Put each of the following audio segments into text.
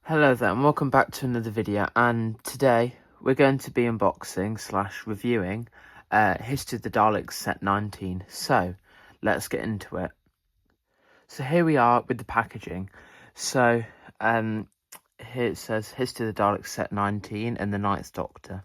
Hello there and welcome back to another video, and today we're going to be unboxing / reviewing History of the Daleks set 19. So let's get into it. So here we are with the packaging. So here it says History of the Daleks set 19 and the Ninth Doctor.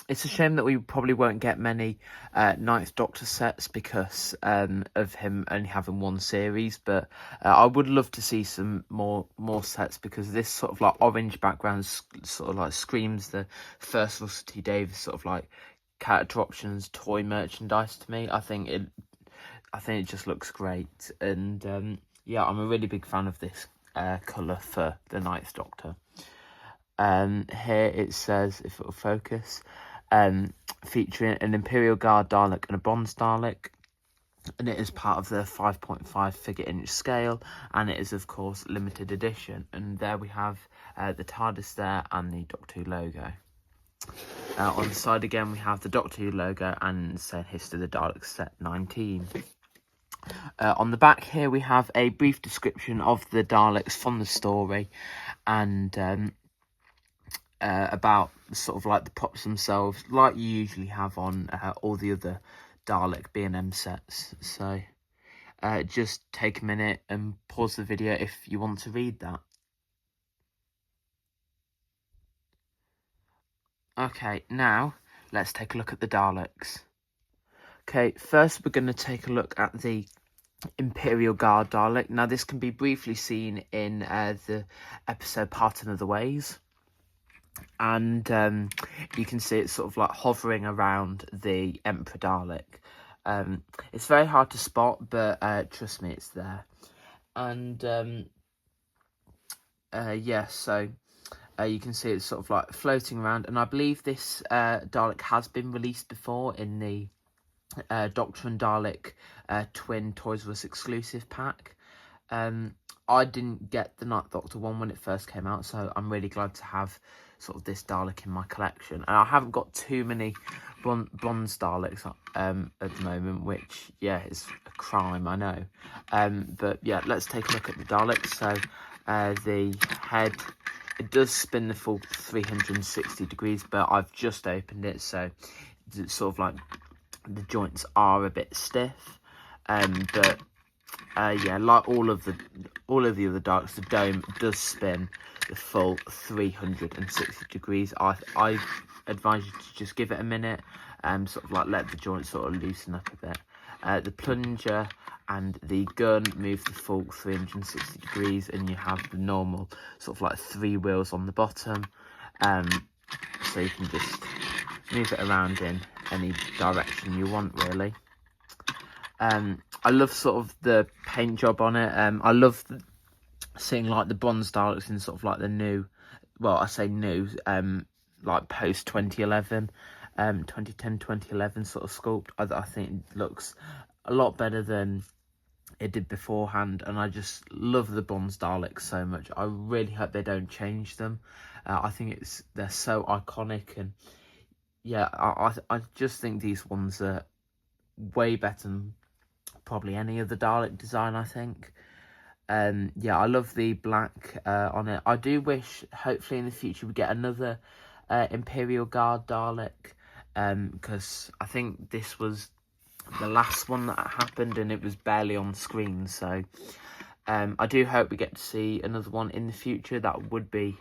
It's a shame that we probably won't get many Ninth Doctor sets because of him only having one series, but I would love to see some more sets, because this sort of like orange background sort of like screams the first Russell T Davies sort of like character options toy merchandise to me. I think it just looks great, and yeah, I'm a really big fan of this colour for the Ninth Doctor. Here it says, if it will focus, featuring an Imperial Guard Dalek and a Bronze Dalek, and it is part of the 5.5 figure inch scale, and it is of course limited edition. And there we have the TARDIS there and the Doctor Who logo. On the side again we have the Doctor Who logo and saying History of the Daleks set 19. On the back here we have a brief description of the Daleks from the story, and about sort of like the props themselves, like you usually have on all the other Dalek B&M sets. So just take a minute and pause the video if you want to read that. Okay, now let's take a look at the Daleks. Okay, first we're going to take a look at the Imperial Guard Dalek. Now this can be briefly seen in the episode Parting of the Ways. And you can see it sort of like hovering around the Emperor Dalek. It's very hard to spot, but trust me, it's there. And yeah, so you can see it's sort of like floating around, and I believe this Dalek has been released before in the Doctor and Dalek Twin Toys R Us exclusive pack. I didn't get the Ninth Doctor one when it first came out, so I'm really glad to have sort of this Dalek in my collection. And I haven't got too many bronze Daleks at the moment, which, yeah, is a crime, I know. But yeah, let's take a look at the Daleks. So the head, it does spin the full 360 degrees, but I've just opened it, so it's sort of like the joints are a bit stiff. But yeah, like all of the other Daleks, the dome does spin the full 360 degrees. I advise you to just give it a minute, sort of like let the joints sort of loosen up a bit. The plunger and the gun move the full 360 degrees, and you have the normal sort of like 3 wheels on the bottom, so you can just move it around in any direction you want, really. I love sort of the paint job on it. I love seeing like the bronze Daleks in sort of like the new, well, I say new, like post 2011, 2010, 2011 sort of sculpt. I think it looks a lot better than it did beforehand, and I just love the bronze Daleks so much. I really hope they don't change them. I think they're so iconic, and yeah, I just think these ones are way better than probably any other Dalek design, I think. Yeah, I love the black on it. I do wish, hopefully in the future, we get another Imperial Guard Dalek, because I think this was the last one that happened and it was barely on screen. So I do hope we get to see another one in the future. That would be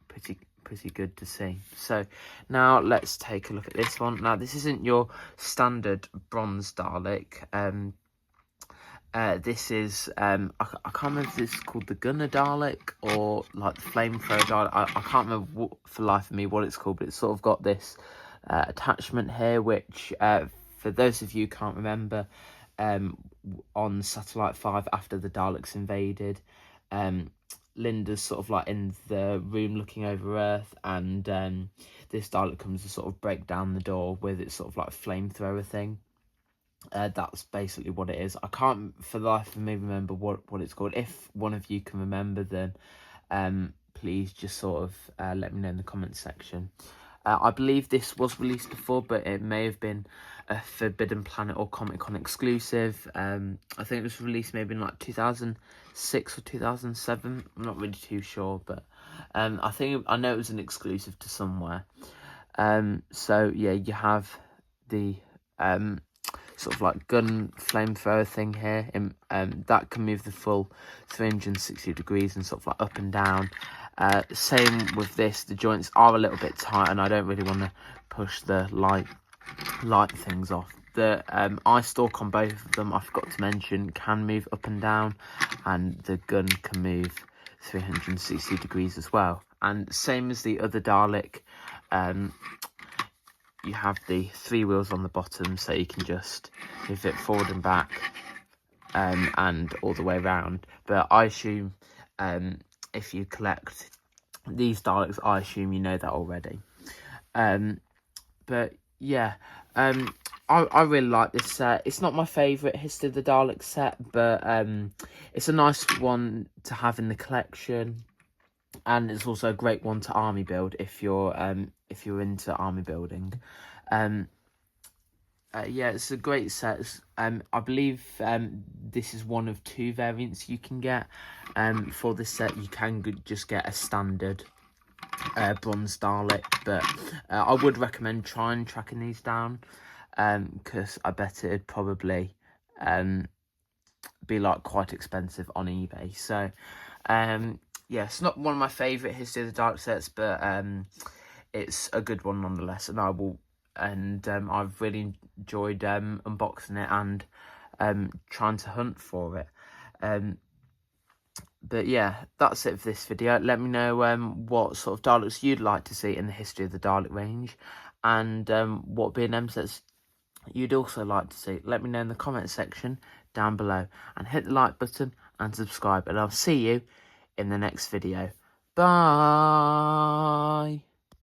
pretty good to see. So now let's take a look at this one. Now this isn't your standard bronze Dalek. This is I can't remember if this is called the Gunner Dalek or like the Flamethrower Dalek. I can't remember for life of me what it's called, but it's sort of got this attachment here, which for those of you who can't remember, on Satellite 5, after the Daleks invaded, Linda's sort of like in the room looking over Earth, and this Dalek comes to sort of break down the door with its sort of like flamethrower thing. That's basically what it is. I can't for the life of me remember what it's called. If one of you can remember, then please just sort of let me know in the comments section. I believe this was released before, but it may have been a Forbidden Planet or Comic-Con exclusive. I think it was released maybe in like 2006 or 2007. I'm not really too sure, but I know it was an exclusive to somewhere. So yeah, you have the sort of like gun flamethrower thing here, that can move the full 360 degrees and sort of like up and down. Same with this, the joints are a little bit tight and I don't really want to push the light things off. The eye stalk on both of them, I forgot to mention, can move up and down, and the gun can move 360 degrees as well. And same as the other Dalek, you have the 3 wheels on the bottom, so you can just move it forward and back, and all the way around. But I assume if you collect these Daleks, I assume you know that already. But yeah, I really like this set. It's not my favourite History of the Daleks set, but it's a nice one to have in the collection, and it's also a great one to army build if you're into army building. Yeah, it's a great set. I believe this is one of 2 variants you can get. For this set, you can just get a standard bronze Dalek, but I would recommend tracking these down, because I bet it'd probably be like quite expensive on eBay. So yeah, it's not one of my favourite History of the Dalek sets, but it's a good one nonetheless, and I've really enjoyed unboxing it and trying to hunt for it. But yeah, that's it for this video. Let me know what sort of Daleks you'd like to see in the History of the Dalek range, and what B&M sets you'd also like to see. Let me know in the comment section down below, and hit the like button and subscribe, and I'll see you in the next video. Bye.